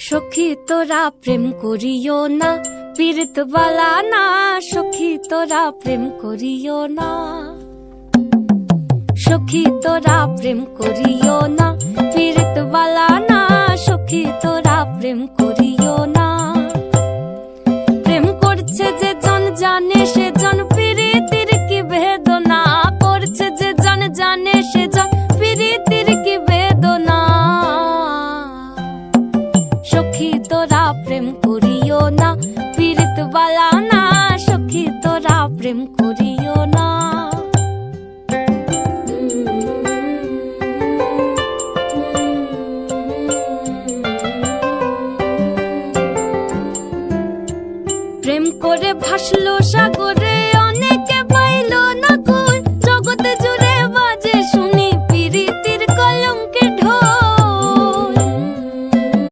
সখী তোরা প্রেম করিও না, পীড়িত বালা না। সখী তোরা প্রেম করিও না, সখী তোরা প্রেম করিও না, পীড়িত বালা না। সখী তোরা প্রেম করিও না। প্রেম করছে যে জন জানে সে জন পীড়িতির কি বেদনা। করছে যে জন জানে সে জন পীড়িতির কি বেদনা। সখী তোরা প্রেম করিও না, পীড়িত বালা না। সখী তোরা প্রেম করিও না। প্রেম করে ভাসলো সাগর